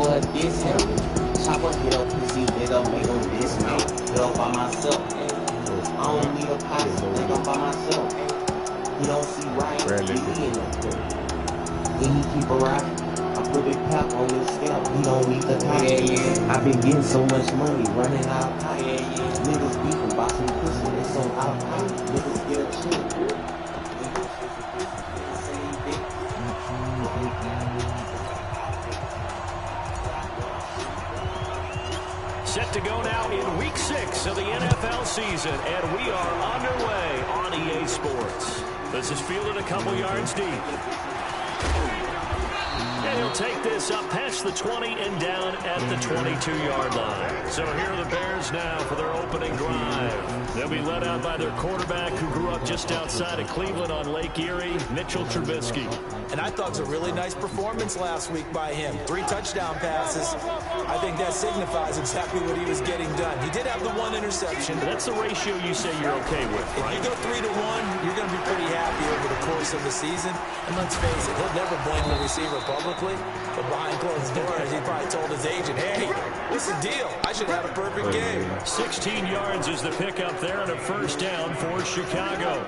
boy this him. Chopper hit up pussy nigga, make him this man. Hit up by myself. I don't need a posse, think I'm by myself. He don't see right, he in the court. Then he keep a rock. I put a cap on his scalp, he don't need the top. I been getting so much money, running out of pocket. Niggas beefing about some pussy, it's so out of pocket. Niggas get a chill. Set to go now in Week 6 of the NFL season, and we are underway on EA Sports. This is fielded a couple yards deep. And he'll take this up past the 20 and down at the 22-yard line. So here are the Bears now for their opening drive. They'll be led out by their quarterback who grew up just outside of Cleveland on Lake Erie, Mitchell Trubisky. And I thought it was a really nice performance last week by him. 3 touchdown passes. I think that signifies exactly what he was getting done. He did have the 1 interception. That's the ratio you say you're okay with, right? If you go 3 to 1, you're going to be pretty happy over the course of the season. And let's face it, he'll never blame the receiver publicly. But behind closed doors, he probably told his agent, hey, what's the deal? I should have a perfect game. 16 yards is the pickup there and a first down for Chicago.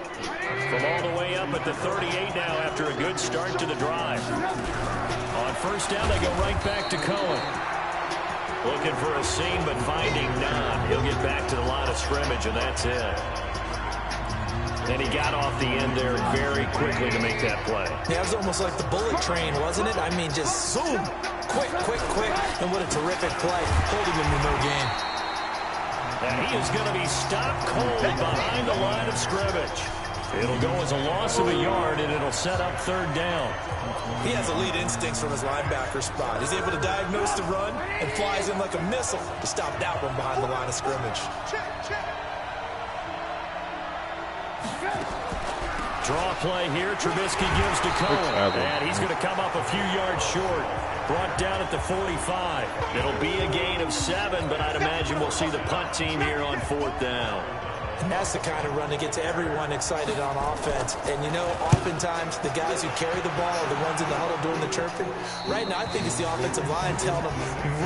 From all the way up at the 38 now after a good start to the drive. On first down, they go right back to Cohen. Looking for a seam, but finding none. He'll get back to the line of scrimmage, and that's it. And he got off the end there very quickly to make that play. Yeah, it was almost like the bullet train, wasn't it? I mean, just zoom. Quick, quick, quick. And what a terrific play. Holding him to no gain. And he is going to be stopped cold behind the line of scrimmage. It'll go as a loss of a yard, and it'll set up third down. He has elite instincts from his linebacker spot. He's able to diagnose the run and flies in like a missile to stop that one behind the line of scrimmage. Draw play here. Trubisky gives to Cohen. And he's going to come up a few yards short. Brought down at the 45. It'll be a gain of 7, but I'd imagine we'll see the punt team here on 4th down. And that's the kind of run that gets everyone excited on offense. And, you know, oftentimes the guys who carry the ball are the ones in the huddle doing the chirping. Right now, I think it's the offensive line telling them,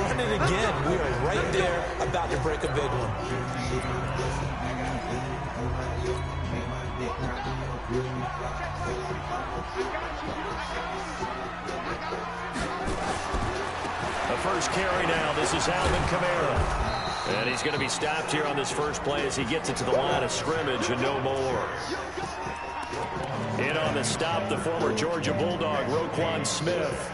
run it again. We are right there about to break a big one. The first carry now. This is Alvin Kamara. And he's going to be stopped here on this first play as he gets it to the line of scrimmage and no more. In on the stop, the former Georgia Bulldog, Roquan Smith.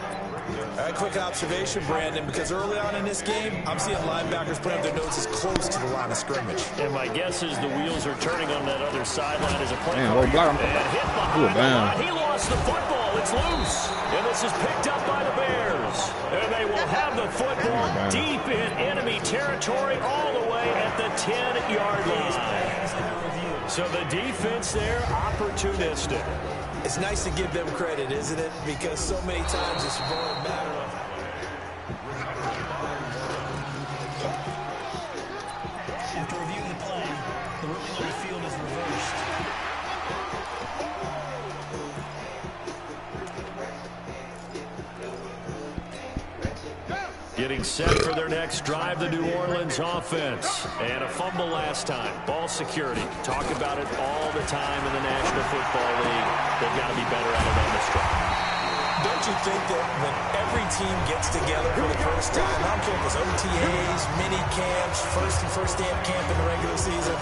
A quick observation, Brandon, because early on in this game, I'm seeing linebackers putting their noses close to the line of scrimmage. And my guess is the wheels are turning on that other sideline as a play. And hit behind the line. He lost the football. It's loose. And this is picked up by the Bears. And they will have the football deep in enemy territory all the way at the 10-yard line. So the defense there, opportunistic. It's nice to give them credit, isn't it? Because so many times it's more a matter of... After reviewing the play, the ruling on the field is reversed. Getting set for their next drive, the New Orleans offense. And a fumble last time. Ball security. Talk about it all the time in the National Football League. They've got to be better at it on this drive. Don't you think that when every team gets together for the first time, I don't care if it's OTAs, mini camps, first day of camp in the regular season,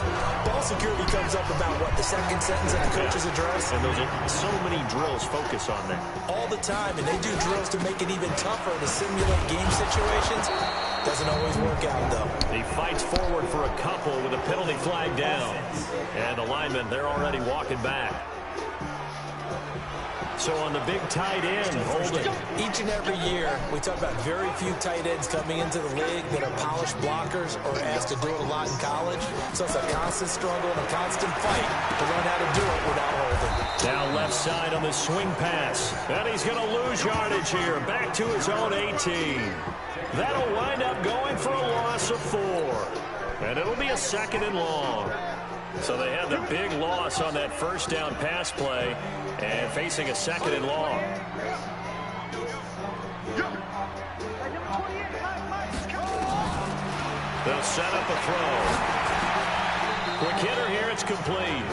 ball security comes up about, what, the second sentence of the coach's address? And those are so many drills focus on that. All the time, and they do drills to make it even tougher to simulate game situations. Doesn't always work out, though. He fights forward for a couple with a penalty flag down. And the linemen, they're already walking back. So on the big tight end, holding. Each and every year, we talk about very few tight ends coming into the league that are polished blockers or asked to do it a lot in college. So it's a constant struggle and a constant fight to learn how to do it without holding. Now left side on the swing pass. And he's going to lose yardage here. Back to his own 18. That'll wind up going for a loss of 4. And it'll be a 2nd and long. So they had the big loss on that first down pass play and facing a 2nd and long. They'll set up a throw. Quick hitter here. It's complete.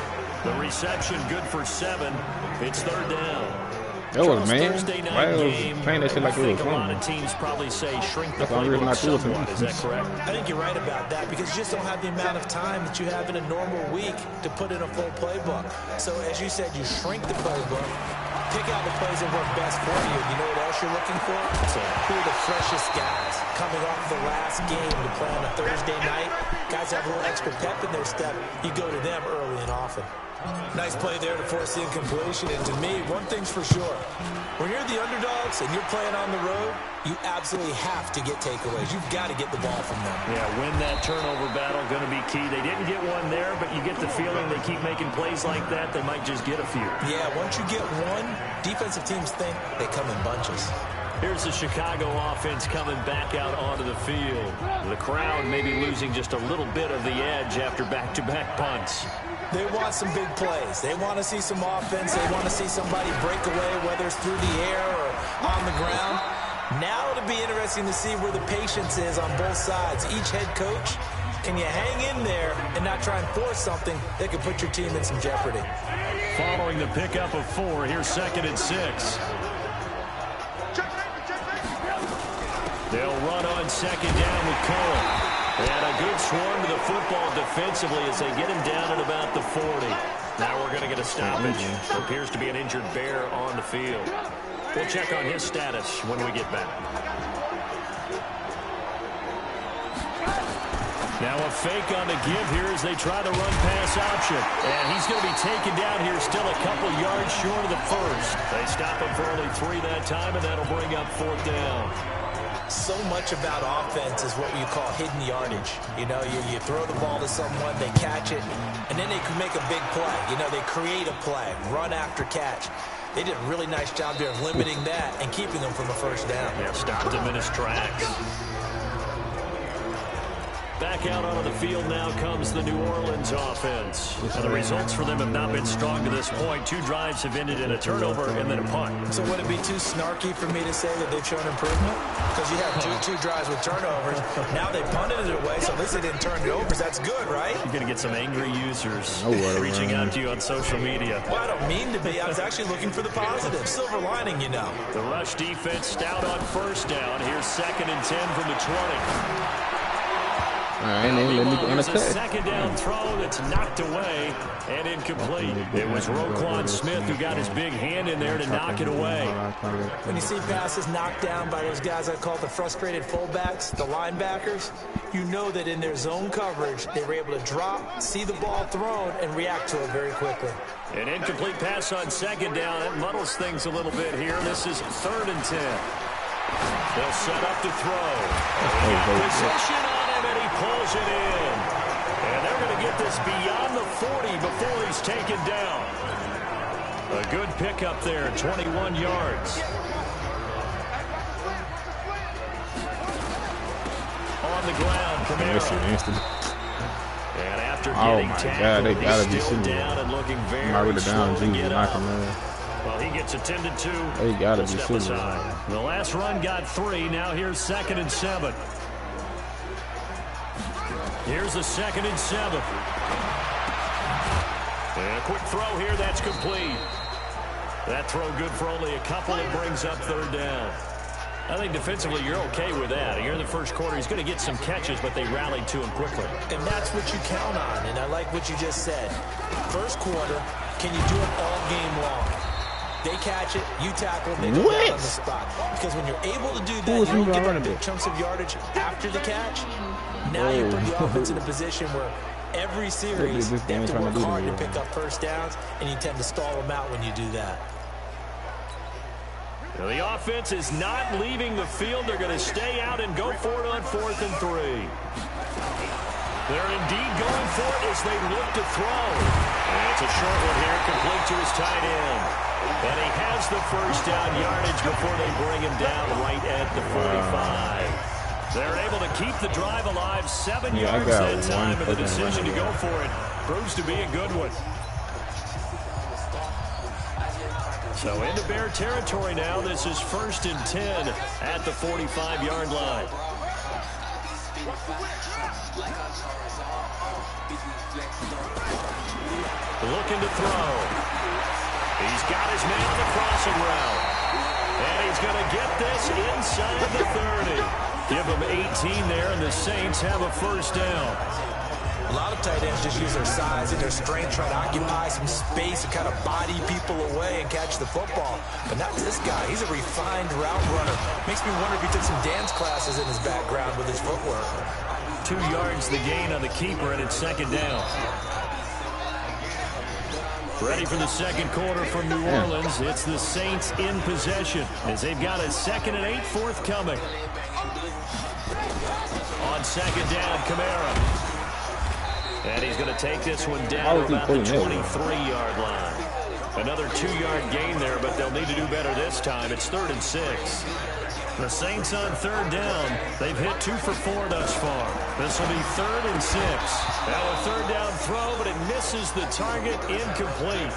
The reception good for 7. It's 3rd down. That was man. Thursday night Why was game. playing that shit like I it think was a lot of fun? teams probably say shrink the That's the only reason I playbook do it to somewhat. me. Is that correct? I think you're right about that because you just don't have the amount of time that you have in a normal week to put in a full playbook. So as you said, you shrink the playbook, pick out the plays that work best for you. You know what else you're looking for? So who are the freshest guys coming off the last game to play on a Thursday night? Guys have a little extra pep in their step. You go to them early and often. Nice play there to force the incompletion. And to me, one thing's for sure. When you're the underdogs and you're playing on the road, you absolutely have to get takeaways. You've got to get the ball from them. Yeah, win that turnover battle, going to be key. They didn't get one there, but you get the feeling they keep making plays like that, they might just get a few. Yeah, once you get one, defensive teams think they come in bunches. Here's the Chicago offense coming back out onto the field. The crowd may be losing just a little bit of the edge after back-to-back punts. They want some big plays. They want to see some offense. They want to see somebody break away, whether it's through the air or on the ground. Now it'll be interesting to see where the patience is on both sides. Each head coach, can you hang in there and not try and force something that could put your team in some jeopardy? Following the pickup of 4, here's 2nd and 6. They'll run on 2nd down with Cole. And a good swarm to the football defensively as they get him down at about the 40. Now we're going to get a stoppage. There appears to be an injured Bear on the field. We'll check on his status when we get back. Now a fake on the give here as they try the run-pass option. And he's going to be taken down here still a couple yards short of the first. They stop him for only 3 that time, and that'll bring up 4th down. So much about offense is what you call hidden yardage. You know, you throw the ball to someone, they catch it, and then they can make a big play. You know, they create a play, run after catch. They did a really nice job there of limiting that and keeping them from a 1st down. Yeah, stopped him in his tracks. Back out onto the field now comes the New Orleans offense. Now, the results for them have not been strong to this point. 2 drives have ended in a turnover and then a punt. So would it be too snarky for me to say that they've shown improvement? Because you have two drives with turnovers. Now they punted it away, so at least they didn't turn it over. That's good, right? You're going to get some angry users reaching out to you on social media. Well, I don't mean to be. I was actually looking for the positive. Silver lining, you know. The rush defense stout on 1st down. Here's 2nd and 10 from the 20. All right, and then let me get on the There's a 2nd down throw that's knocked away and incomplete. It was Roquan Smith who got his big hand in there to knock it away. When you see passes knocked down by those guys I call the frustrated fullbacks, the linebackers, you know that in their zone coverage, they were able to drop, see the ball thrown, and react to it very quickly. An incomplete pass on 2nd down. That muddles things a little bit here. This is 3rd and 10. They'll set up to throw. Possession on him, and he pulls it in. And they're going to get this beyond the 40 before he's taken down. A good pickup there, 21 yards. On the ground, Kamara. And after getting tackled, they gotta be he's still sitting down and looking very already slow down. to Jesus, get knock up. him in. Well, he gets attended to. They gotta be Step sitting. aside. The last run got 3. Now here's 2nd and 7. Here's a 2nd and 7. And a quick throw here. That's complete. That throw good for only a couple. It brings up 3rd down. I think defensively you're okay with that. You're in the first quarter. He's going to get some catches, but they rallied to him quickly. And that's what you count on, and I like what you just said. First quarter, can you do it all game long? They catch it, you tackle, they go down on the spot. Because when you're able to do that, you don't give up big chunks of yardage after the catch. Now you put the offense in a position where every series they have to work hard to pick up 1st downs, and you tend to stall them out when you do that. Now the offense is not leaving the field. They're going to stay out and go for it on 4th and 3. They're indeed going for it as they look to throw. And it's a short one here, complete to his tight end. And he has the 1st down yardage before they bring him down right at the 45. They're able to keep the drive alive. 7 yards that time, and the decision to go for it proves to be a good one. So into Bear territory now. This is 1st and 10 at the 45-yard line. Looking to throw. He's got his man on the crossing route. And he's going to get this inside the 30. Give him 18 there, and the Saints have a first down. A lot of tight ends just use their size and their strength, try to occupy some space and kind of body people away and catch the football. But not this guy. He's a refined route runner. Makes me wonder if he took some dance classes in his background with his footwork. 2 yards the gain on the keeper, and it's second down. Ready for the second quarter from New Orleans. It's the Saints in possession as they've got a 2nd and 8 forthcoming. On second down, Kamara. And he's going to take this one down about the 23-yard line. Another 2-yard gain there, but they'll need to do better this time. It's 3rd and 6. The Saints on 3rd down. They've hit 2 for 4 thus far. This will be 3rd and 6. Now a 3rd down throw, but it misses the target, incomplete.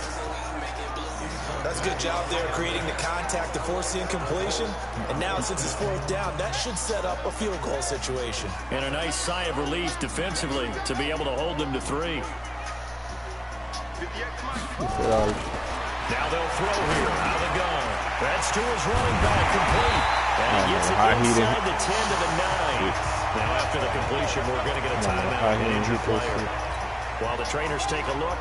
That's a good job there creating the contact to force the incompletion. And now since it's 4th down, that should set up a field goal situation. And a nice sigh of relief defensively to be able to hold them to 3. Now they'll throw here out of the gun. That's to his running back, complete. And he gets it inside the 10 to the 9. Now after the completion, we're going to get a timeout and injured player. While the trainers take a look,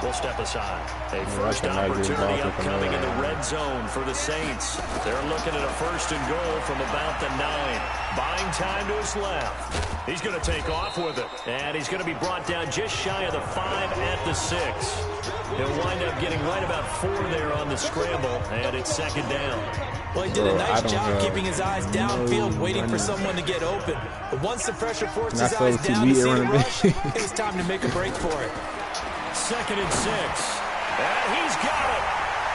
we'll step aside. A first opportunity upcoming in the red zone for the Saints. They're looking at a 1st and goal from about the 9. Buying time to his left. He's going to take off with it. And he's going to be brought down just shy of the 5 at the 6. He'll wind up getting right about 4 there on the scramble. And it's 2nd down. Well, he did a nice job keeping his eyes downfield, waiting for someone to get open. But once the pressure forced his eyes down to see the rush, it was time to make a break for it. 2nd and 6. And he's got it.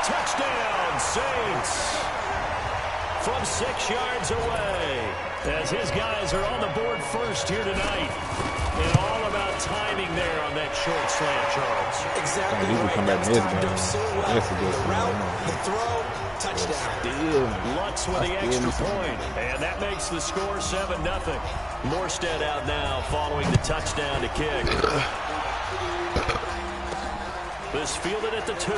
Touchdown, Saints. From 6 yards away. As his guys are on the board first here tonight. And all about timing there on that short slant, Charles. Exactly right. That's timed up so well. The route, the throw, touchdown. Lutz with the extra point. And that makes the score 7-0. Morstead out now following the touchdown to kick. This fielded at the 2.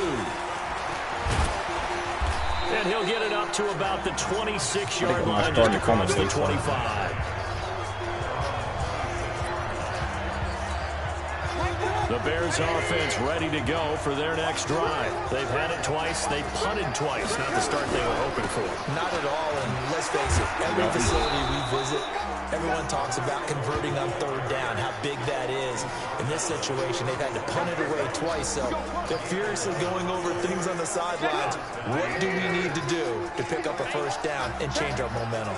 And he'll get it up to about the 26-yard line just across the 25. The Bears offense ready to go for their next drive. They've had it twice. They've punted twice. Not the start they were hoping for. Not at all. And let's face it, every facility we visit, everyone talks about converting on 3rd down, how big that is. In this situation, they've had to punt it away twice, so they're furiously going over things on the sidelines. What do we need to do to pick up a 1st down and change our momentum?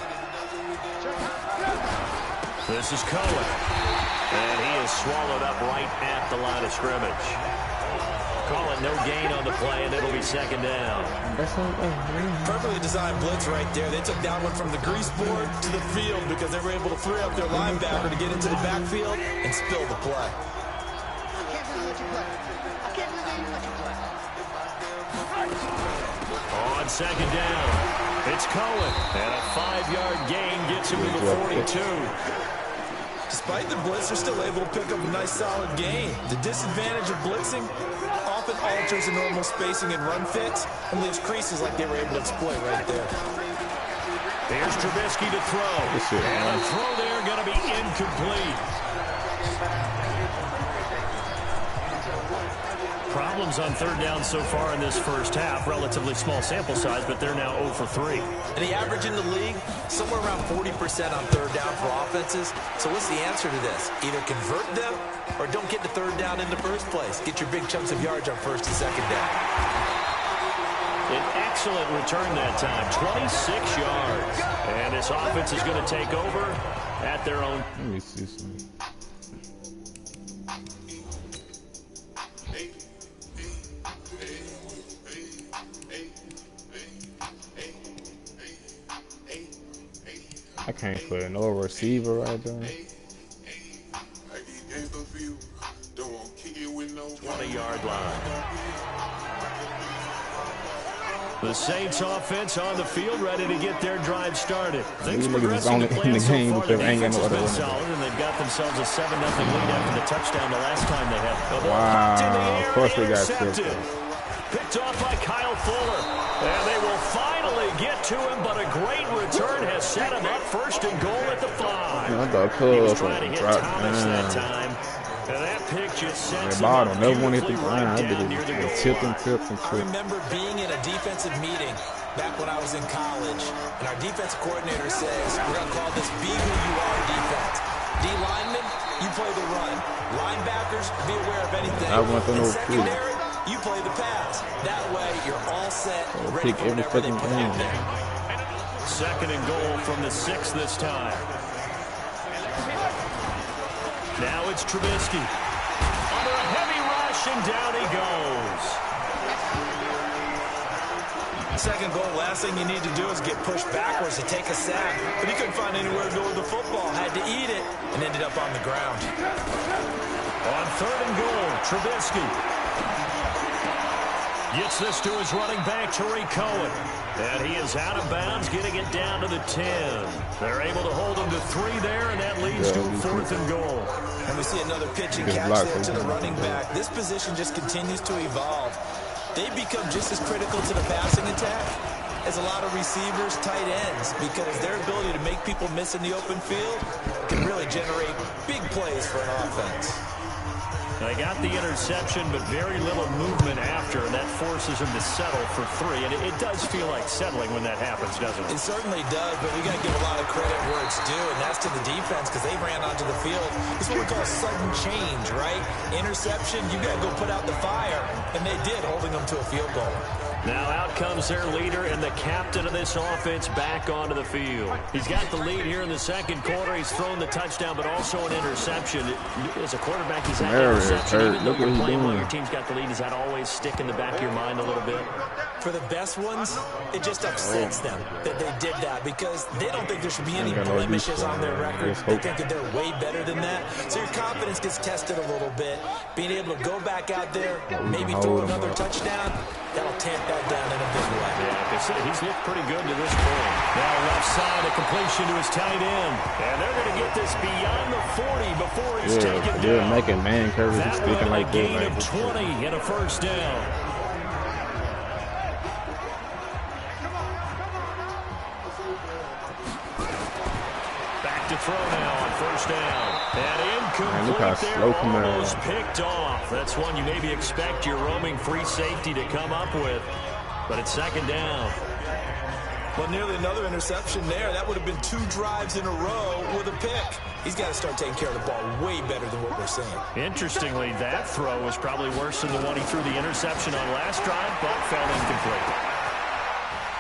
This is Cohen. And he is swallowed up right at the line of scrimmage. Call it no gain on the play, and it'll be 2nd down. Perfectly designed blitz right there. They took that one from the grease board to the field because they were able to free up their linebacker to get into the backfield and spill the play. On 2nd down, it's Cohen. And a 5-yard gain gets him to the 42. Despite the blitz, they're still able to pick up a nice solid gain. The disadvantage of blitzing often alters the normal spacing and run fits and leaves creases like they were able to exploit right there. Here's Trubisky to throw. And a throw there going to be incomplete. Problems on 3rd down so far in this first half. Relatively small sample size, but they're now 0 for 3. And the average in the league, somewhere around 40% on 3rd down for offenses. So what's the answer to this? Either convert them or don't get to 3rd down in the first place. Get your big chunks of yards on 1st and 2nd down. An excellent return that time, 26 yards. And this offense is going to take over at their own. Let me see something. I can't put no receiver right there. 20-yard line. The Saints offense on the field, ready to get their drive started. Things These niggas is progressing only to in plan the so game far. because The they ain't got defense no has other been winner. solid, and they've got themselves a 7-0 lead after the touchdown the last time they had. The ball Wow, popped in the air, of course they got intercepted. tripped. Picked off by Kyle Fuller. And they will finally get to him, but a great return has set him up first and goal at the 5. I thought He was Cuz trying to hit dropped Thomas that down. time. And that pick just sets The him bottom up never want to hit the beautifully ground. right I down did near the it. goal Tips and line. tips and I tips. remember being in a defensive meeting back when I was in college, and our defensive coordinator says, we're going to call this Be Who You Are defense. D linemen, you play the run. Linebackers, be aware of anything. I want to And know secondary, you play the pass. That way, you're all set, ready Pick for every whatever they fucking put out game. there. 2nd and goal from the 6 this time. Now it's Trubisky. Under a heavy rush, and down he goes. Second goal, last thing you need to do is get pushed backwards to take a sack. But he couldn't find anywhere to go with the football. Had to eat it and ended up on the ground. On 3rd and goal, Trubisky gets this to his running back, Tariq Cohen. And he is out of bounds, getting it down to the 10. They're able to hold him to 3 there, and that leads to a 4th and goal. And we see another pitch and Good catch block there to the for him. running back. This position just continues to evolve. They become just as critical to the passing attack as a lot of receivers, tight ends, because their ability to make people miss in the open field can really generate big plays for an offense. They got the interception, but very little movement after, and that forces him to settle for 3. And it does feel like settling when that happens, doesn't it? It certainly does, but we got to give a lot of credit where it's due, and that's to the defense because they ran onto the field. It's what we call sudden change, right? Interception, you got to go put out the fire, and they did, holding them to a field goal. Now out comes their leader and the captain of this offense back onto the field. He's got the lead here in the 2nd quarter. He's thrown the touchdown, but also an interception. As a quarterback, he's had an interception. Even though you're playing while your team's got the lead, does that always stick in the back of your mind a little bit? For the best ones, it just upsets them that they did that because they don't think there should be any blemishes on their record. They think that they're way better than that. So your confidence gets tested a little bit. Being able to go back out there, maybe throw another touchdown, that'll tamp that down in a big way. Yeah, he's looked pretty good to this point. Now left side, a completion to his tight end. And they're going to get this beyond the 40 before it's taken down. They're making man coverage and sticking like that. Gain of 20 and a 1st down. To throw now on 1st down. And incomplete there, almost picked off. That's one you maybe expect your roaming free safety to come up with. But it's 2nd down. Well, nearly another interception there. That would have been 2 drives in a row with a pick. He's got to start taking care of the ball way better than what we're seeing. Interestingly, that throw was probably worse than the one he threw the interception on last drive, but fell incomplete.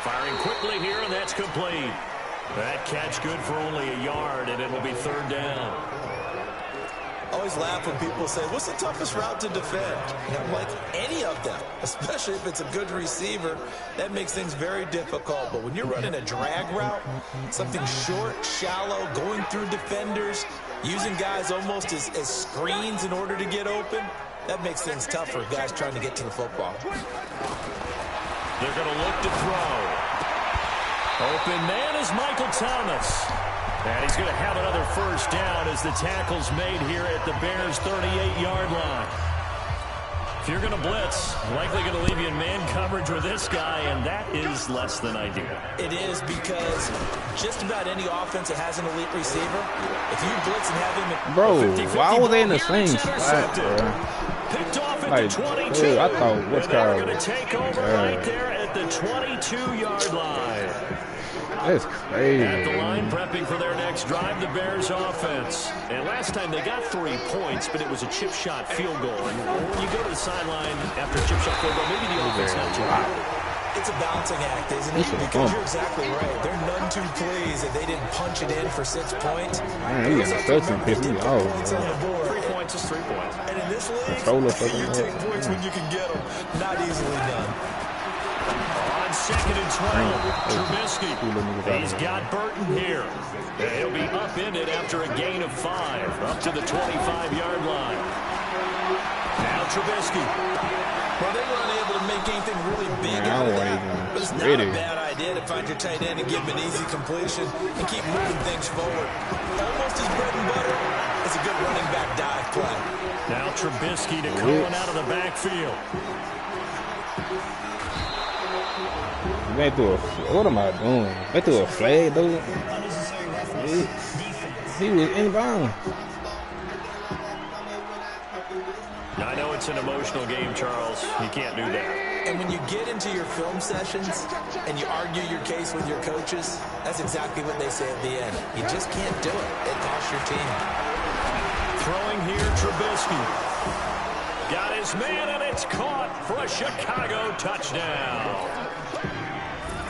Firing quickly here, and that's complete. That catch good for only a yard, and it'll be 3rd down. I always laugh when people say, what's the toughest route to defend? And I'm like, any of them, especially if it's a good receiver. That makes things very difficult. But when you're running a drag route, something short, shallow, going through defenders, using guys almost as screens in order to get open, that makes things tough for guys trying to get to the football. They're going to look to throw. Open man is Michael Thomas. And he's going to have another 1st down as the tackle's made here at the Bears' 38-yard line. If you're going to blitz, likely going to leave you in man coverage with this guy, and that is less than ideal. It is because just about any offense that has an elite receiver, if you blitz and have him at bro, why were they in the same spot, bro? Picked off at Like, the 22. dude, I thought what's They're going to take over right there at the 22-yard line. That's crazy. At the line, prepping for their next drive, the Bears offense. And last time they got 3 points, but it was a chip shot field goal. And when you go to the sideline after a chip shot field goal, maybe the offense not too high. It's a balancing act, isn't it? Because you're exactly right. They're none too pleased that they didn't punch it in for 6 points. Man, he got stuffing pissed me off. 3 points is 3 points. And in this league, you take points when you can get them. Not easily done. On 2nd and 12, Trubisky. He's got Burton here. And he'll be upended after a gain of 5, up to the 25-yard line. Now Trubisky. Well, they were unable to make anything really big Man, out of I that. wasn't But it's even not ready. a bad idea to find your tight end and give him an easy completion and keep moving things forward. Almost his bread and butter is a good running back dive play. Now Trubisky to Cohen out of the backfield. They threw a, what am I doing? They threw a flag, dude. Unnecessary roughness. Defense. He was inbound. I know it's an emotional game, Charles. You can't do that. And when you get into your film sessions and you argue your case with your coaches, that's exactly what they say at the end. You just can't do it. It costs your team. Throwing here, Trubisky. Got his man, and it's caught for a Chicago touchdown.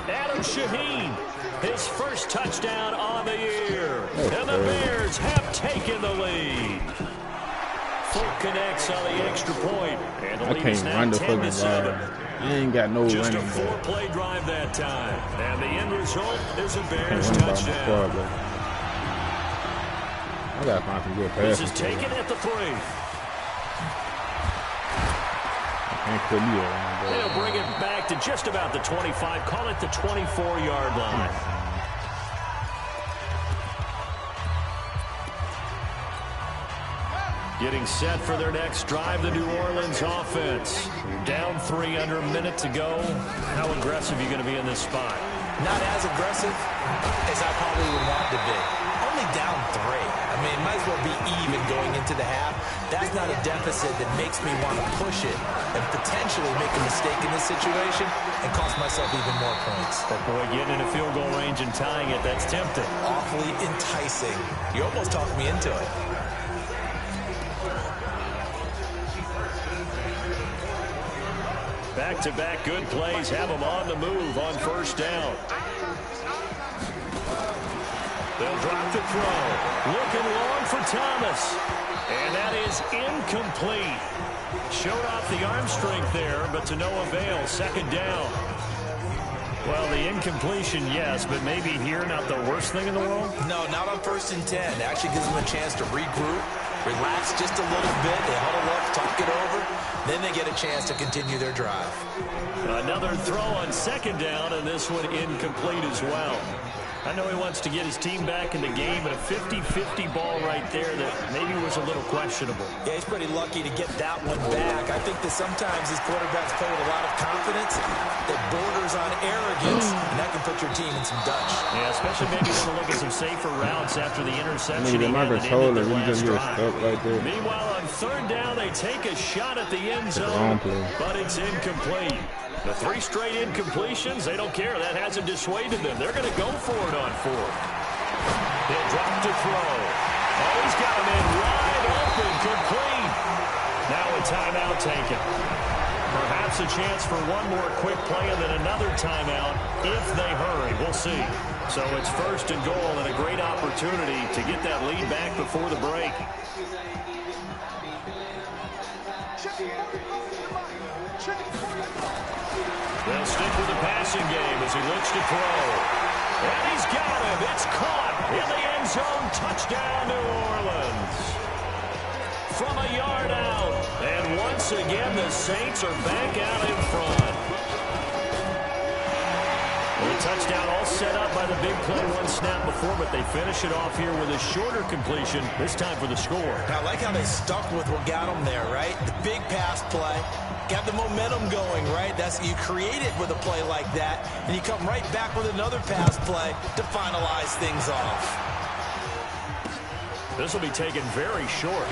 Adam Shaheen, his first touchdown on the year. And the Bears have taken the lead. Folk connects on the extra point. And the I lead is can't now run the 10 to fucking 7. ball. I ain't got no Just a running back. 4-play drive that time. And the end result is a Can't Bears run the ball touchdown. far, bro. I gotta find some good This passes. is taken at the 3. Can't put me around, bro. They'll bring it back to just about the 25. Call it the 24-yard line. Getting set for their next drive, the New Orleans offense. Down 3 under a minute to go. How aggressive are you going to be in this spot? Not as aggressive as I probably would want to be. Only down 3. I mean, it might as well be even going into the half. That's not a deficit that makes me want to push it and potentially make a mistake in this situation and cost myself even more points. But boy, getting in a field goal range and tying it, that's tempting. Awfully enticing. You almost talked me into it. Back-to-back good plays have them on the move on first down. They'll drop the throw. Looking long for Thomas. And that is incomplete. Showed off the arm strength there, but to no avail. Second down. Well, the incompletion, yes, but maybe here not the worst thing in the world? No, not on 1st and 10. It actually gives them a chance to regroup, relax just a little bit. They huddle up, talk it over. Then they get a chance to continue their drive. Another throw on second down, and this one incomplete as well. I know he wants to get his team back in the game, but a 50-50 ball right there that maybe was a little questionable. Yeah, he's pretty lucky to get that one back. I think that sometimes these quarterbacks play with a lot of confidence that borders on arrogance, and that can put your team in some Dutch. Yeah, especially maybe want to look at some safer routes after the interception. Nigga, my controller, we just get stuck like that. Meanwhile, on third down, they take a shot at the end zone, but it's incomplete. The 3 straight incompletions, they don't care. That hasn't dissuaded them. They're going to go for it on 4th. They'll drop to throw. Oh, he's got him in wide open, complete. Now a timeout taken. Perhaps a chance for one more quick play and then another timeout if they hurry. We'll see. So it's 1st and goal and a great opportunity to get that lead back before the break. They'll stick with the passing game as he looks to throw. And he's got him. It's caught in the end zone. Touchdown, New Orleans. From a yard out. And once again, the Saints are back out in front. Well, the touchdown all set up by the big play 1 snap before, but they finish it off here with a shorter completion, this time for the score. I like how they stuck with what got them there, right? The big pass play. Got the momentum going, right? That's you create it with a play like that, and you come right back with another pass play to finalize things off. This will be taken very short.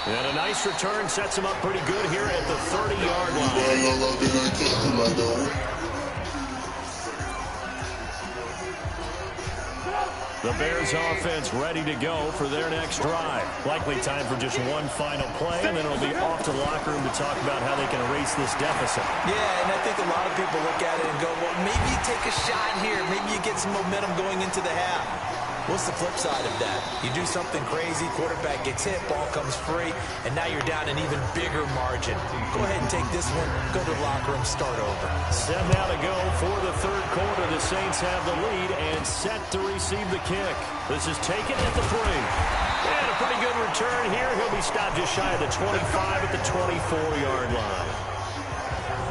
And a nice return sets him up pretty good here at the 30-yard line. The Bears offense ready to go for their next drive. Likely time for just one final play, and then it'll be off to the locker room to talk about how they can erase this deficit. Yeah, and I think a lot of people look at it and go, well, maybe you take a shot here. Maybe you get some momentum going into the half. What's the flip side of that? You do something crazy, quarterback gets hit, ball comes free, and now you're down an even bigger margin. Go ahead and take this one, go to the locker room, start over. 7 now to go for the third quarter. The Saints have the lead and set to receive the kick. This is taken at the 3. And a pretty good return here. He'll be stopped just shy of the 25 at the 24-yard line.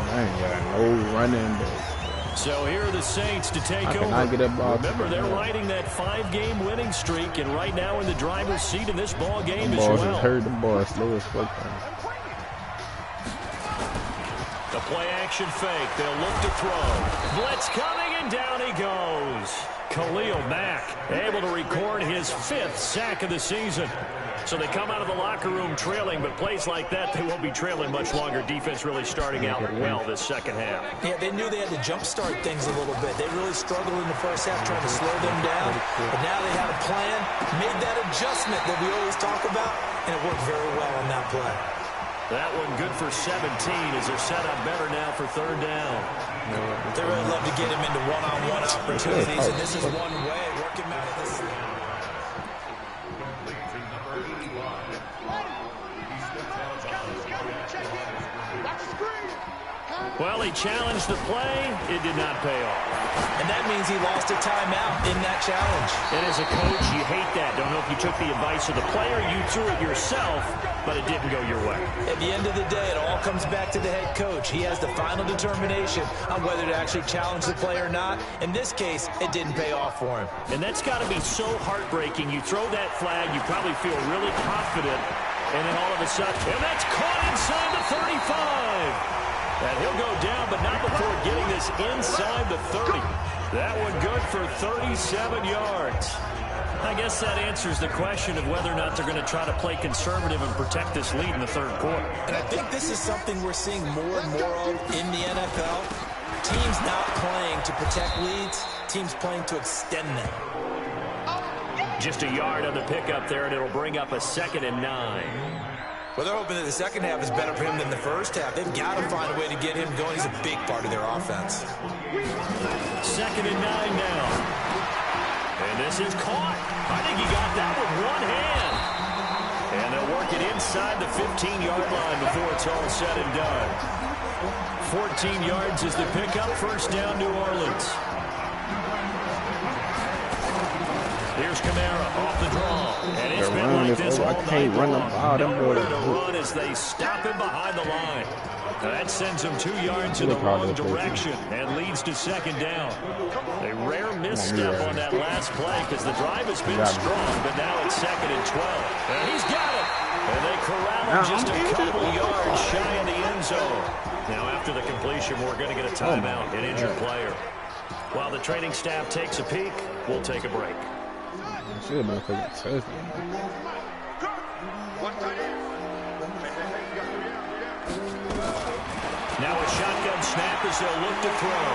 I ain't got no running back. So here are the Saints to take over. Remember, they're riding that 5-game winning streak, and right now in the driver's seat in this ball game as well. Just heard the ball slow as fuck. The play action fake. They'll look to throw. Blitz coming, and down he goes. Khalil Mack able to record his 5th sack of the season. So they come out of the locker room trailing, but plays like that, they won't be trailing much longer. Defense really starting out well this second half. Yeah, they knew they had to jumpstart things a little bit. They really struggled in the first half trying to slow them down. But now they had a plan, made that adjustment that we always talk about, and it worked very well on that play. That one good for 17 as they're set up better now for 3rd down. They really love to get him into one-on-one opportunities, and this is one way. Work him out of this. Well, he challenged the play. It did not pay off. And that means he lost a timeout in that challenge. And as a coach, you hate that. Don't know if you took the advice of the player, you threw it yourself, but it didn't go your way. At the end of the day, it all comes back to the head coach. He has the final determination on whether to actually challenge the play or not. In this case, it didn't pay off for him. And that's got to be so heartbreaking. You throw that flag, you probably feel really confident, and then all of a sudden, and that's caught inside the 35. And he'll go down, but not before getting this inside the 30. That one good for 37 yards. I guess that answers the question of whether or not they're going to try to play conservative and protect this lead in the 3rd quarter. And I think this is something we're seeing more and more of in the NFL. Teams not playing to protect leads, teams playing to extend them. Just a yard on the pickup there, and it'll bring up a 2nd and 9. Well, they're hoping that the second half is better for him than the first half. They've got to find a way to get him going. He's a big part of their offense. 2nd and 9 now. And this is caught. I think he got that with one hand. And they'll work it inside the 15-yard line before it's all said and done. 14 yards is the pickup. 1st down, New Orleans. Here's Kamara off the draw. And it's been like this all night long. Nowhere to run as they stop him behind the line. That sends him 2 yards in the wrong direction and leads to 2nd down. A rare misstep on that last play because the drive has been strong, but now it's 2nd and 12. And he's got it. And they corral him just a couple yards shy of the end zone. Now after the completion, we're going to get a timeout, an injured player. While the training staff takes a peek, we'll take a break. Should have been for the touchdown. Now a shotgun snap as they'll look to throw.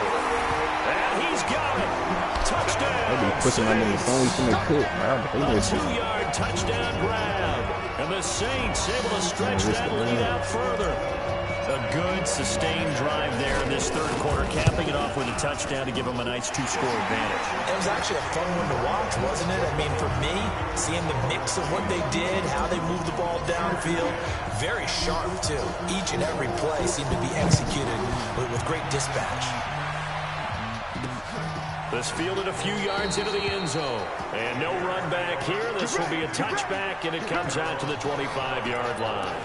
And he's got it. Touchdown. They be pushing on the phone from the cook. A 2-yard touchdown grab. And the Saints able to stretch that lead out further. A good, sustained drive there in this 3rd quarter, capping it off with a touchdown to give them a nice 2-score advantage. It was actually a fun one to watch, wasn't it? I mean, for me, seeing the mix of what they did, how they moved the ball downfield, very sharp, too. Each and every play seemed to be executed with great dispatch. This fielded a few yards into the end zone. And no run back here. This will be a touchback, and it comes out to the 25-yard line.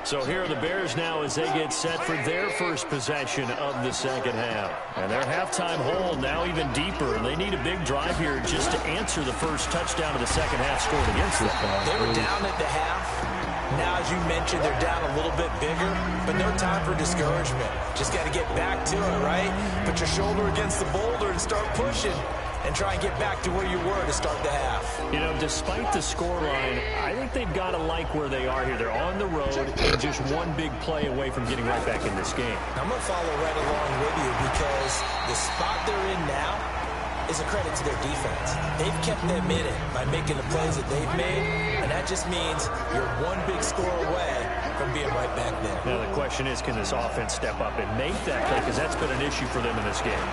So here are the Bears now as they get set for their first possession of the second half. And their halftime hole now even deeper. And they need a big drive here just to answer the first touchdown of the second half scored against them. They were down at the half. Now, as you mentioned, they're down a little bit bigger, but no time for discouragement. Just got to get back to it, right? Put your shoulder against the boulder and start pushing. And try and get back to where you were to start the half. You know, despite the scoreline, I think they've got to like where they are here. They're on the road and just one big play away from getting right back in this game. I'm going to follow right along with you because the spot they're in now is a credit to their defense. They've kept them in it by making the plays that they've made, and that just means you're one big score away from being right back there. Now, the question is, can this offense step up and make that play? Because that's been an issue for them in this game.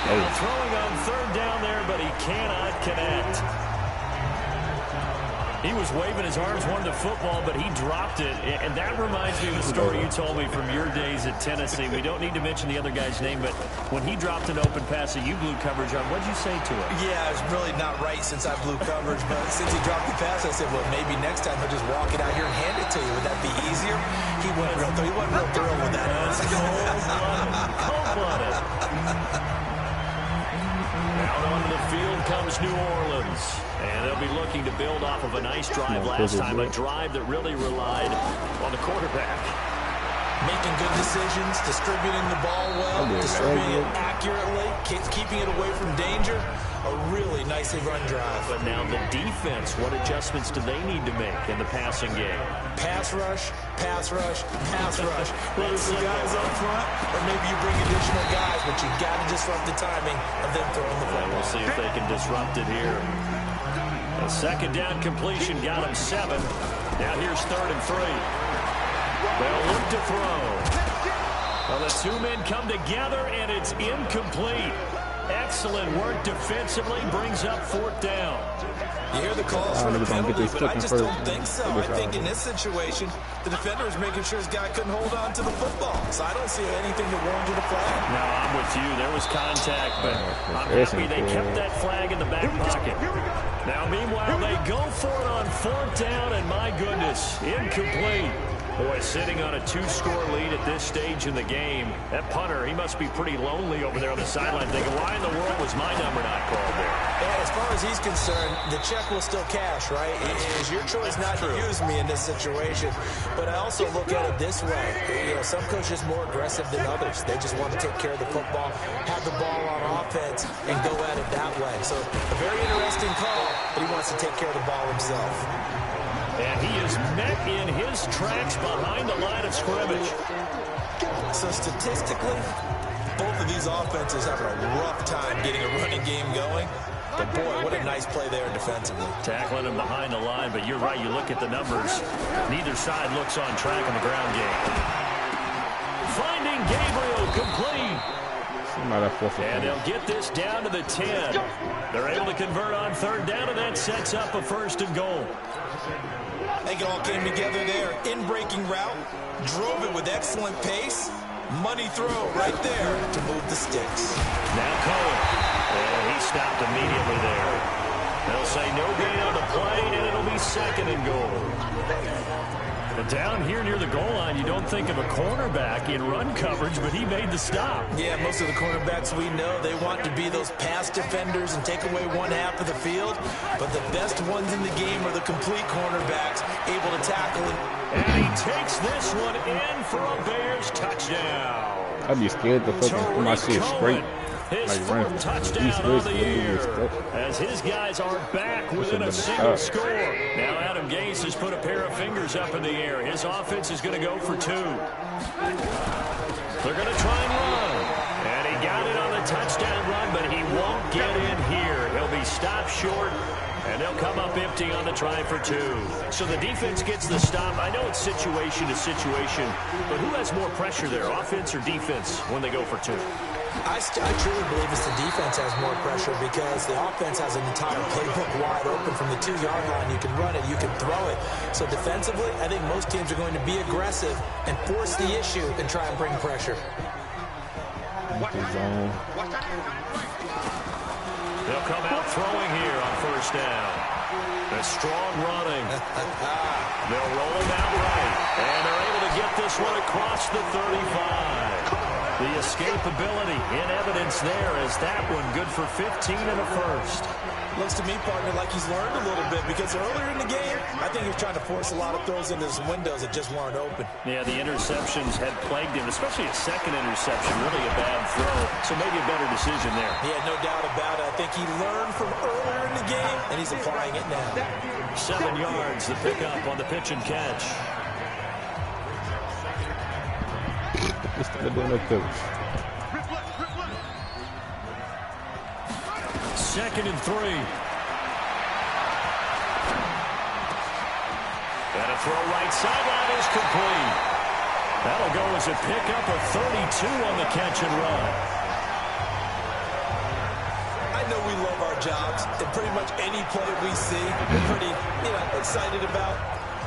Throwing on 3rd down there, but he cannot connect. He was waving his arms, wanted the football, but he dropped it. And that reminds me of the story you told me from your days at Tennessee. We don't need to mention the other guy's name, but when he dropped an open pass that you blew coverage on, what'd you say to him? Yeah, it's really not right since I blew coverage, but since he dropped the pass, I said, well, maybe next time he'll just walk it out here and hand it to you. Would that be easier? He wasn't real thrilled with that. That's cold-blooded. Out onto the field comes New Orleans. And they'll be looking to build off of a nice drive last time, a drive that really relied on the quarterback. Making good decisions, distributing the ball well, distributing it accurately, keeping it away from danger. A really nicely run drive. But now the defense, what adjustments do they need to make in the passing game? Pass rush, pass rush, pass rush. Whether it's the guys up front or maybe you bring additional guys, but you got to disrupt the timing of them throwing the football. We'll see if they can disrupt it here. A second down completion got him 7. Now here's 3rd and 3. They'll look to throw. Well, the two men come together, and it's incomplete. Excellent work defensively, brings up 4th down. You hear the calls for the penalty, but I just don't think so. I think in this situation, the defender is making sure his guy couldn't hold on to the football. So I don't see anything that warranted a flag. No, I'm with you. There was contact, but I'm happy they kept that flag in the back pocket. Now, meanwhile, they go for it on 4th down, and my goodness, incomplete. Boy, sitting on a 2-score lead at this stage in the game. That punter, he must be pretty lonely over there on the sideline thinking, why in the world was my number not called there? Yeah, as far as he's concerned, the check will still cash, right? It is your choice not to use me in this situation. But I also look at it this way. You know, some coaches are more aggressive than others. They just want to take care of the football, have the ball on offense, and go at it that way. So a very interesting call, but he wants to take care of the ball himself. And he is met in his tracks behind the line of scrimmage. So statistically, both of these offenses have a rough time getting a running game going. But boy, what a nice play there defensively. Tackling him behind the line, but you're right, you look at the numbers. Neither side looks on track in the ground game. Finding Gabriel complete. And they'll get this down to the 10. They're able to convert on 3rd down, and that sets up a 1st and goal. I think it all came together there. In-breaking route, drove it with excellent pace. Money throw right there to move the sticks. Now Cohen. And he stopped immediately there. They'll say no gain on the play, and it'll be 2nd and goal. But down here near the goal line, you don't think of a cornerback in run coverage, but he made the stop. Yeah, most of the cornerbacks we know, they want to be those pass defenders and take away one half of the field. But the best ones in the game are the complete cornerbacks, able to tackle. And he takes this one in for a Bears touchdown. I'd be scared to fucking put my shit straight. His 4th touchdown of the year, as his guys are back within a single score. Now Adam Gase has put a pair of fingers up in the air. His offense is going to go for 2. They're going to try and run. And he got it on the touchdown run, but he won't get in here. He'll be stopped short. And they'll come up empty on the try for 2. So the defense gets the stop. I know it's situation to situation, but who has more pressure there, offense or defense, when they go for 2? I truly believe it's the defense has more pressure because the offense has an entire playbook wide open from the 2-yard line. You can run it, you can throw it. So defensively, I think most teams are going to be aggressive and force the issue and try and bring pressure. They'll come out throwing here on 1st down. The strong running. They'll roll him out right. And they're able to get this one across the 35. The escapability in evidence there as that one good for 15 and a 1st. Looks to me, partner, like he's learned a little bit because earlier in the game, I think he was trying to force a lot of throws into some windows that just weren't open. Yeah, the interceptions had plagued him, especially a 2nd interception, really a bad throw. So maybe a better decision there. Yeah, no doubt about it. I think he learned from earlier in the game, and he's applying it now. 7 yards, the pickup on the pitch and catch. Second and 3. And a throw right sideline is complete. That'll go as a pickup of 32 on the catch and run. I know we love our our jobs, and pretty much any play we see, we're pretty, excited about.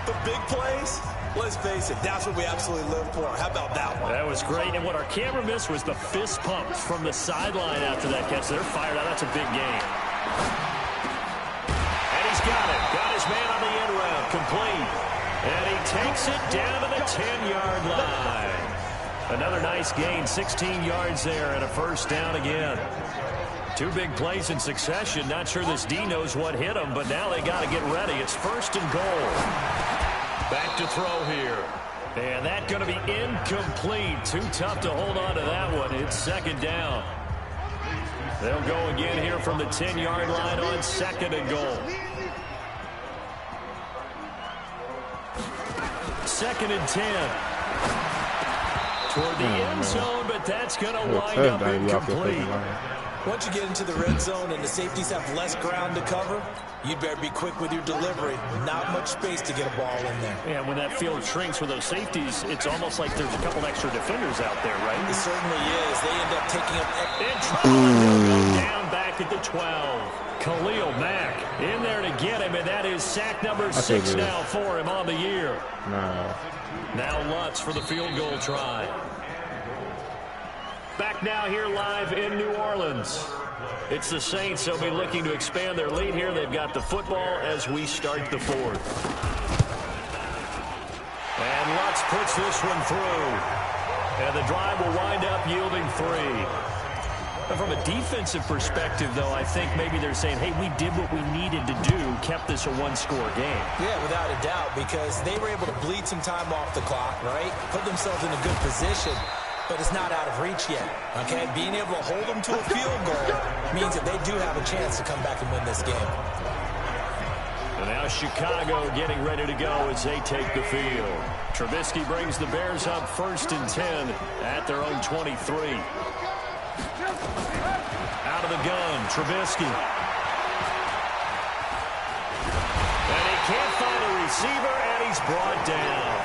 But big plays, let's face it, that's what we absolutely live for. How about that one? That was great, and what our camera missed was the fist pump from the sideline after that catch. They're fired out. That's a big game. And he's got it. Got his man on the end round. Complete. And he takes it down to the 10-yard line. Another nice gain, 16 yards there, and a first down again. Two big plays in succession. Not sure this D knows what hit him, but now they got to get ready. It's first and goal. Back to throw here. And that's going to be incomplete. Too tough to hold on to that one. It's second down. They'll go again here from the 10-yard line on second and goal. Second and 10. Toward the end zone, but that's going to wind up incomplete. Once you get into the red zone and the safeties have less ground to cover, you'd better be quick with your delivery. Not much space to get a ball in there. Yeah, when that field shrinks with those safeties, it's almost like there's a couple extra defenders out there, right? It certainly is. They end up taking up down back at the 12. Khalil Mack in there to get him, and that is sack number 6 now for him on the year. Now Lutz for the field goal try. Back now here live in New Orleans. It's the Saints. They'll be looking to expand their lead here. They've got the football as we start the fourth. And Lutz puts this one through. And the drive will wind up yielding 3. But from a defensive perspective, though, I think maybe they're saying, hey, we did what we needed to do, kept this a one-score game. Yeah, without a doubt, because they were able to bleed some time off the clock, right? Put themselves in a good position. But it's not out of reach yet, okay? Being able to hold them to a field goal means that they do have a chance to come back and win this game. And now Chicago getting ready to go as they take the field. Trubisky brings the Bears up first and 10 at their own 23. Out of the gun, Trubisky. And he can't find a receiver, and he's brought down.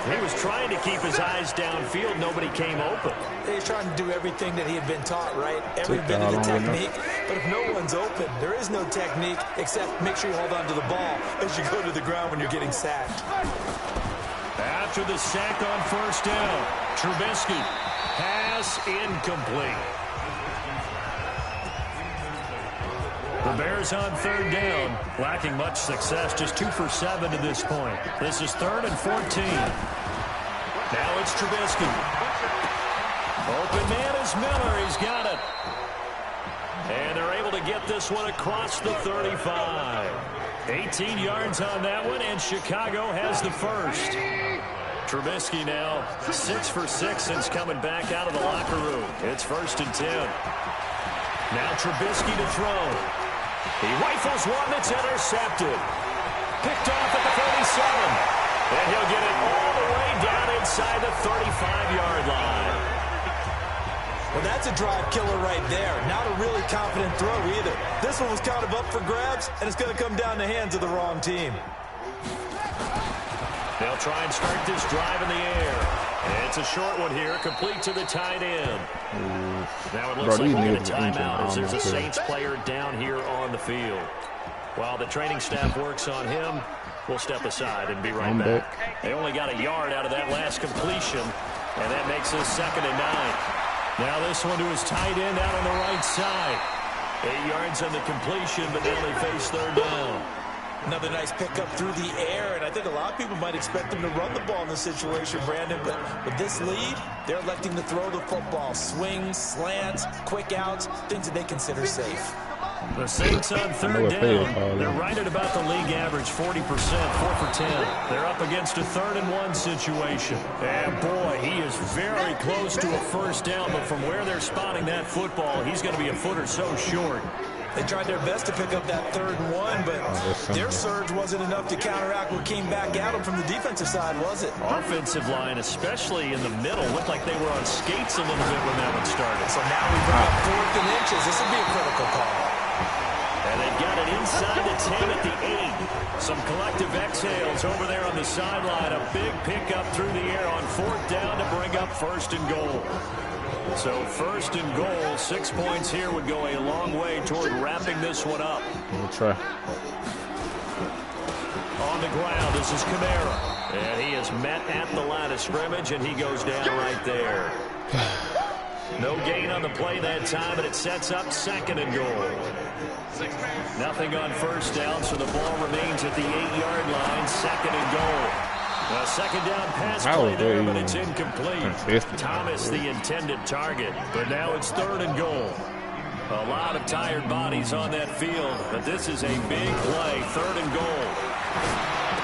He was trying to keep his eyes downfield. Nobody came open. He's trying to do everything that he had been taught, right? Every bit of the technique. But if no one's open, there is no technique except make sure you hold on to the ball as you go to the ground when you're getting sacked. After the sack on first down, Trubisky, pass incomplete. The Bears on third down, lacking much success, just 2 for 7 to this point. This is 3rd and 14. Now it's Trubisky. Open man is Miller. He's got it. And they're able to get this one across the 35. 18 yards on that one, and Chicago has the first. Trubisky now 6 for 6 since coming back out of the locker room. It's 1st and 10. Now Trubisky to throw. He rifles one that's intercepted. Picked off at the 37. And he'll get it all the way down inside the 35-yard line. Well, that's a drive killer right there. Not a really confident throw either. This one was kind of up for grabs, and it's going to come down the hands of the wrong team. They'll try and start this drive in the air. And it's a short one here, complete to the tight end. Now it looks like we'll get a timeout as there's a Saints player down here on the field. While the training staff works on him, we'll step aside and be right back. They only got a yard out of that last completion, and that makes us 2nd and 9. Now this one to his tight end out on the right side. 8 yards on the completion, but now they face third down. Another nice pickup through the air, and I think a lot of people might expect them to run the ball in this situation, Brandon, but with this lead, they're electing to throw the football. Swings, slants, quick outs, things that they consider safe. The Saints on third down. They're right at about the league average, 40%, 4 for 10. They're up against a 3rd and 1 situation. And boy, he is very close to a first down, but from where they're spotting that football, he's going to be a foot or so short. They tried their best to pick up that 3rd and 1, but their surge wasn't enough to counteract what came back at them from the defensive side, was it? Offensive line, especially in the middle, looked like they were on skates a little bit when that one started. So now we bring up 4th and inches. This would be a critical call. And they've got it inside the 10 at the 8. Some collective exhales over there on the sideline. A big pickup through the air on 4th down to bring up 1st and goal. So first and goal, 6 points here would go a long way toward wrapping this one up. We'll try. On the ground, this is Kamara. And he is met at the line of scrimmage, and he goes down right there. No gain on the play that time, and it sets up second and goal. Nothing on first down, so the ball remains at the 8-yard line, second and goal. A second down pass play there, but it's incomplete. Thomas the intended target, but now it's third and goal. A lot of tired bodies on that field, but this is a big play, third and goal.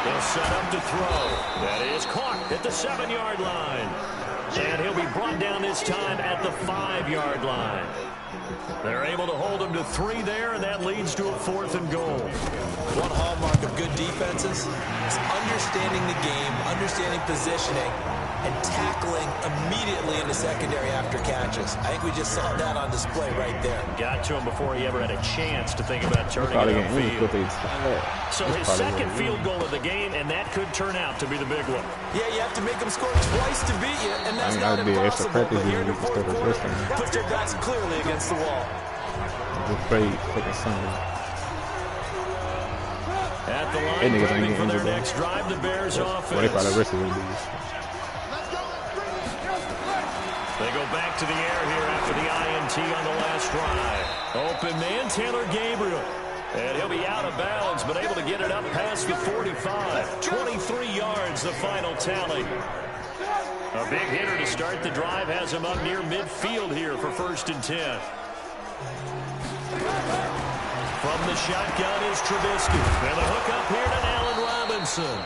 They'll set up to throw. That is caught at the 7-yard line. And he'll be brought down this time at the 5-yard line. They're able to hold him to 3 there, and that leads to a fourth and goal. One hallmark of good defenses is understanding the game, understanding positioning, and tackling immediately in the secondary after catches. I think we just saw that on display right there. Got to him before he ever had a chance to think about turning it upfield. So his second field goal of the game, and that could turn out to be the big one. Yeah, you have to make them score twice to beat you, and that's not impossible. But here in the fourth quarter, put their backs clearly against the wall. At the line, prepping for their next drive, the Bears offense. They go back to the air here after the INT on the last drive. Open man, Taylor Gabriel. And he'll be out of bounds, but able to get it up past the 45. 23 yards, the final tally. A big hitter to start the drive has him up near midfield here for first and 10. From the shotgun is Trubisky. And the hook up here to Allen Robinson.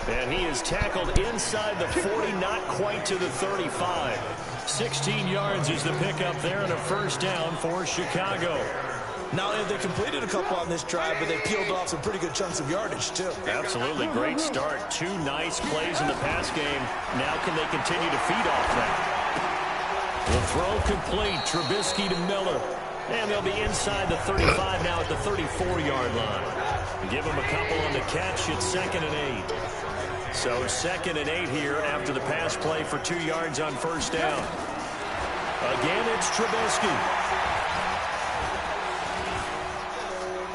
And he is tackled inside the 40, not quite to the 35. 16 yards is the pickup there, and a first down for Chicago. Not only have they completed a couple on this drive, but they peeled off some pretty good chunks of yardage, too. Absolutely great start. 2 nice plays in the pass game. Now can they continue to feed off that? The throw complete. Trubisky to Miller. And they'll be inside the 35 now at the 34-yard line. Give them a couple on the catch. It's second and 8. So second and 8 here after the pass play for 2 yards on first down. Again, it's Trubisky.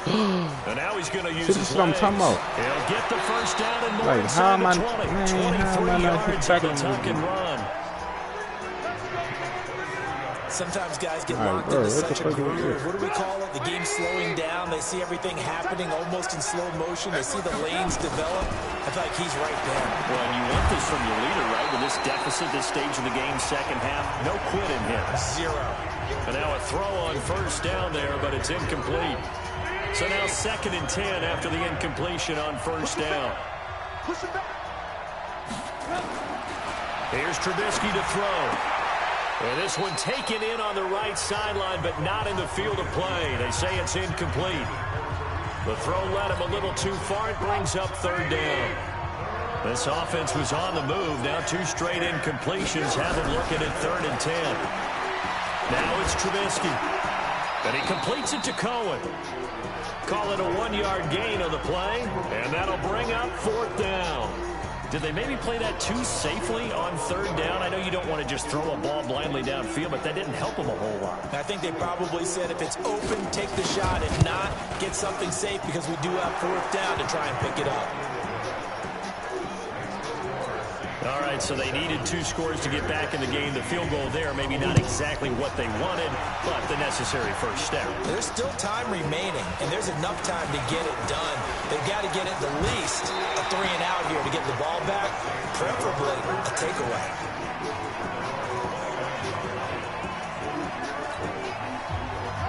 And now he's going to use his legs. He'll get the first down and more inside the 20. 23 yards of the tuck and run. Sometimes guys get locked into such a groove. What do we call it? The game slowing down. They see everything happening almost in slow motion. They see the lanes develop. I feel like he's right there. Well, and you want this from your leader, right? With this deficit, this stage of the game, second half, no quit in him. 0. And now a throw on first down there, but it's incomplete. So now second and 10 after the incompletion on first down. Here's Trubisky to throw. And this one taken in on the right sideline, but not in the field of play. They say it's incomplete. The throw led him a little too far. It brings up third down. This offense was on the move. Now 2 straight incompletions have him looking at third and 10. Now it's Trubisky. And he completes it to Cohen. Call it a 1-yard gain on the play, and that'll bring up fourth down. Did they maybe play that too safely on third down? I know you don't want to just throw a ball blindly downfield, but that didn't help them a whole lot. I think they probably said if it's open, take the shot. If not, get something safe because we do have fourth down to try and pick it up. All right, so they needed 2 scores to get back in the game. The field goal there, maybe not exactly what they wanted, but the necessary first step. There's still time remaining, and there's enough time to get it done. They've got to get at the least a 3 and out here to get the ball back, preferably a takeaway.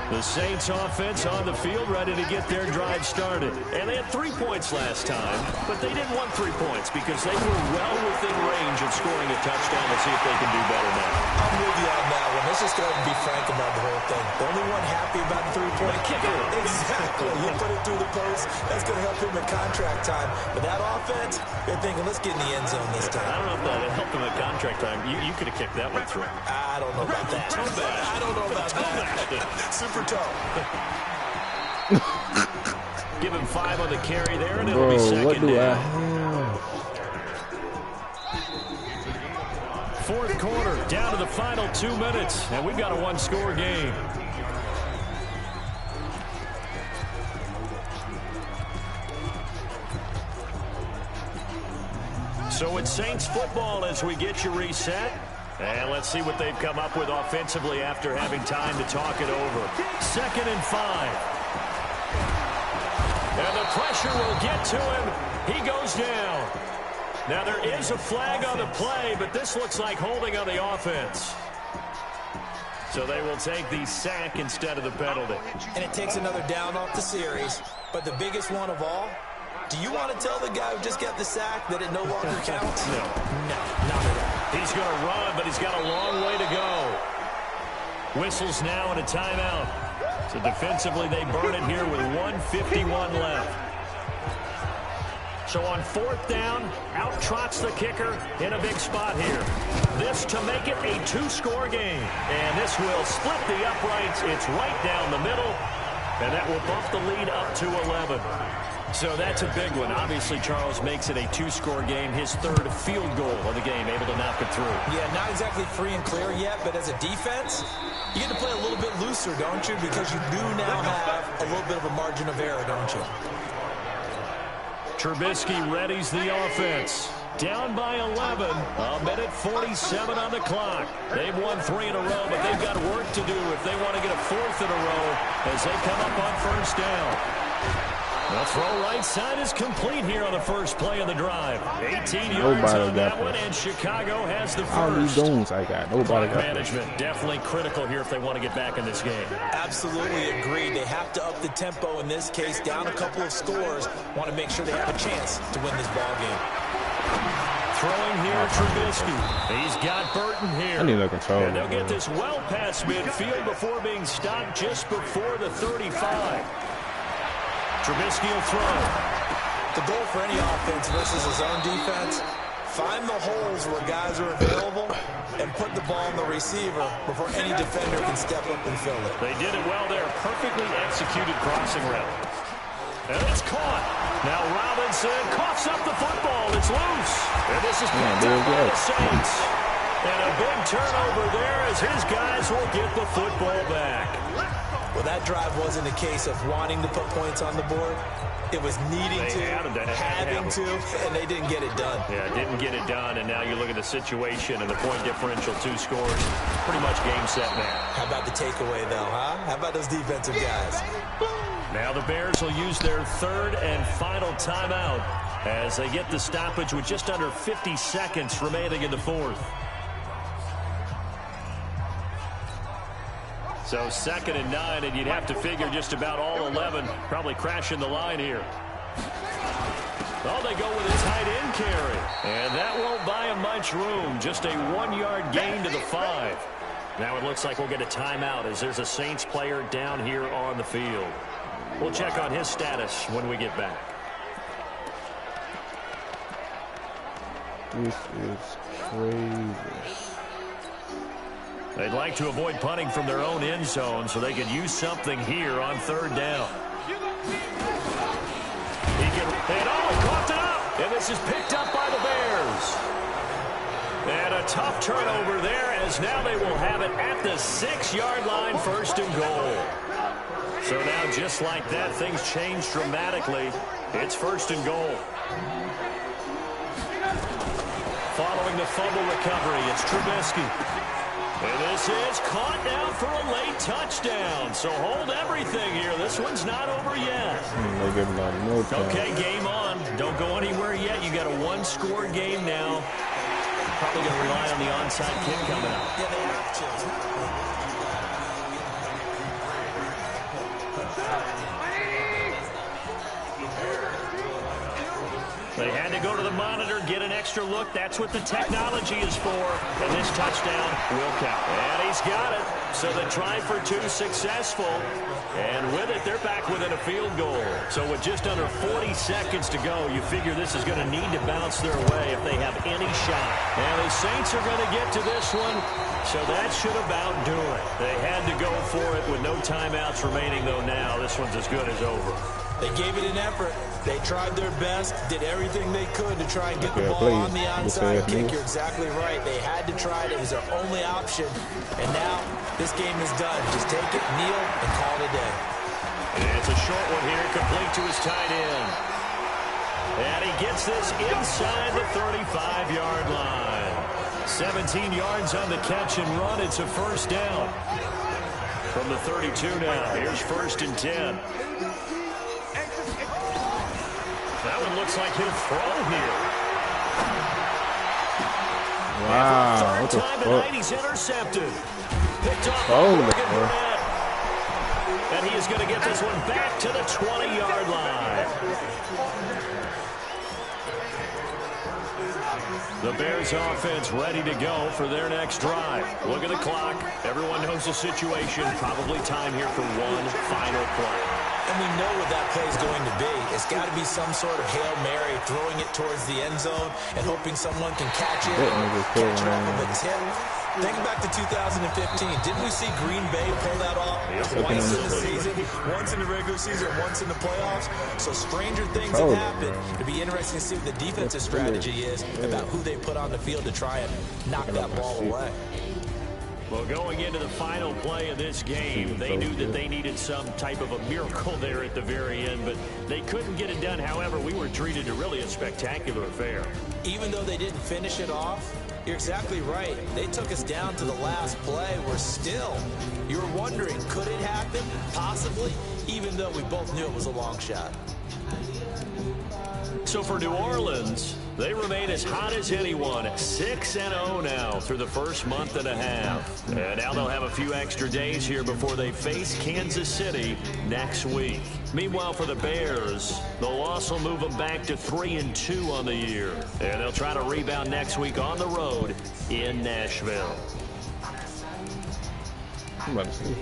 The Saints offense on the field ready to get their drive started. And they had 3 points last time, but they didn't want 3 points because they were well within range of scoring a touchdown. Let's see if they can do better now. I'm with you on that one. Let's just go ahead and be frank about the whole thing. The only one happy about the 3-point kicker. Exactly. You put it through the post. That's going to help him at contract time. But that offense, they're thinking, let's get in the end zone this time. I don't know if that helped him at contract time. You could have kicked that one through. I don't know about that. I don't know about that. Super toe. Give him 5 on the carry there, and it'll be second down. fourth quarter, down to the final 2 minutes, and we've got a one-score game. So it's Saints football as we get you reset. And let's see what they've come up with offensively after having time to talk it over. 2nd and 5. And the pressure will get to him. He goes down. Now there is a flag on the play, but this looks like holding on the offense. So they will take the sack instead of the penalty. And it takes another down off the series. But the biggest one of all, do you want to tell the guy who just got the sack that it no longer counts? No. No, not at all. He's going to run, but he's got a long way to go. Whistles now and a timeout. So defensively, they burn it here with 1:51 left. So on 4th down, out trots the kicker in a big spot here. This to make it a 2-score game. And this will split the uprights. It's right down the middle. And that will bump the lead up to 11. So that's a big one. Obviously, Charles makes it a 2-score game. His 3rd field goal of the game, able to knock it through. Yeah, not exactly free and clear yet, but as a defense, you get to play a little bit looser, don't you? Because you do now have a little bit of a margin of error, don't you? Trubisky readies the offense. Down by 11. A minute 47 on the clock. They've won 3 in a row, but they've got work to do if they want to get a 4th in a row as they come up on 1st down. The throw right side is complete here on the first play of the drive. 18 yards on that one, and Chicago has the first. All these goons I got. Nobody got management definitely critical here if they want to get back in this game. Absolutely agreed. They have to up the tempo in this case, down a couple of scores. Want to make sure they have a chance to win this ball game. Throwing here, Trubisky. He's got Burton here. I need to control. And they'll get this well past midfield before being stopped just before the 35. Trubisky will throw. The goal for any offense versus his own defense, find the holes where guys are available and put the ball on the receiver before any defender can step up and fill it. They did it well there. Perfectly executed crossing route. And it's caught. Now Robinson coughs up the football. It's loose. And this is picked up by the Saints. And a big turnover there as his guys will get the football back. Well, that drive wasn't a case of wanting to put points on the board. It was needing to, having to, and they didn't get it done. Yeah, didn't get it done, and now you look at the situation and the point differential, 2 scores, pretty much game, set, now. How about the takeaway, though, huh? How about those defensive guys? Now the Bears will use their 3rd and final timeout as they get the stoppage with just under 50 seconds remaining in the 4th. So 2nd and 9, and you'd have to figure just about all 11 probably crashing the line here. Oh, they go with his tight end carry. And that won't buy him much room. Just a 1-yard gain to the 5. Now it looks like we'll get a timeout as there's a Saints player down here on the field. We'll check on his status when we get back. This is crazy. They'd like to avoid punting from their own end zone so they could use something here on 3rd down. Coughed it up, and this is picked up by the Bears. And a tough turnover there as now they will have it at the 6-yard line, 1st and goal. So now just like that, things change dramatically. It's 1st and goal. Following the fumble recovery, it's Trubisky. And this is caught now for a late touchdown. So hold everything here. This one's not over yet. Okay, game on. Don't go anywhere yet. You got a 1-score game now. Probably going to rely on the onside kick coming up. Yeah, they have to. They had to go to the monitor, get an extra look. That's what the technology is for. And this touchdown will count. And he's got it. So the try for 2 successful. And with it, they're back within a field goal. So with just under 40 seconds to go, you figure this is going to need to bounce their way if they have any shot. And the Saints are going to get to this one. So that should about do it. They had to go for it with no timeouts remaining, though, now. This one's as good as over. They gave it an effort. They tried their best, did everything they could to try and get the ball on the onside kick. You're exactly right. They had to try it. It was their only option. And now this game is done. Just take it, kneel, and call it a day. And it's a short one here, complete to his tight end. And he gets this inside the 35-yard line. 17 yards on the catch and run. It's a first down. From the 32 now, here's 1st and 10. That one looks like he'll throw here. Wow, what the time fuck? tonight, he's intercepted. Picked off by Morgan Burnett. And he is going to get this one back to the 20-yard line. The Bears offense ready to go for their next drive. Look at the clock. Everyone knows the situation. Probably time here for one final play. And we know what that play is going to be. It's got to be some sort of Hail Mary, throwing it towards the end zone and hoping someone can catch it, catch it off of a tip. Thinking back to 2015, didn't we see Green Bay pull that off once in the season, once in the regular season, once in the playoffs? So stranger things have happened. It'll be interesting to see what the defensive strategy is about who they put on the field to try and knock that ball away. Well, going into the final play of this game, they knew that they needed some type of a miracle there at the very end, but they couldn't get it done. However, we were treated to really a spectacular affair. Even though they didn't finish it off, you're exactly right. They took us down to the last play. We're still, you were wondering, could it happen? Possibly, even though we both knew it was a long shot. So for New Orleans, they remain as hot as anyone, 6-0 now through the first month and a half. And now they'll have a few extra days here before they face Kansas City next week. Meanwhile, for the Bears, the loss will move them back to 3-2 on the year. And they'll try to rebound next week on the road in Nashville. I'm about to see.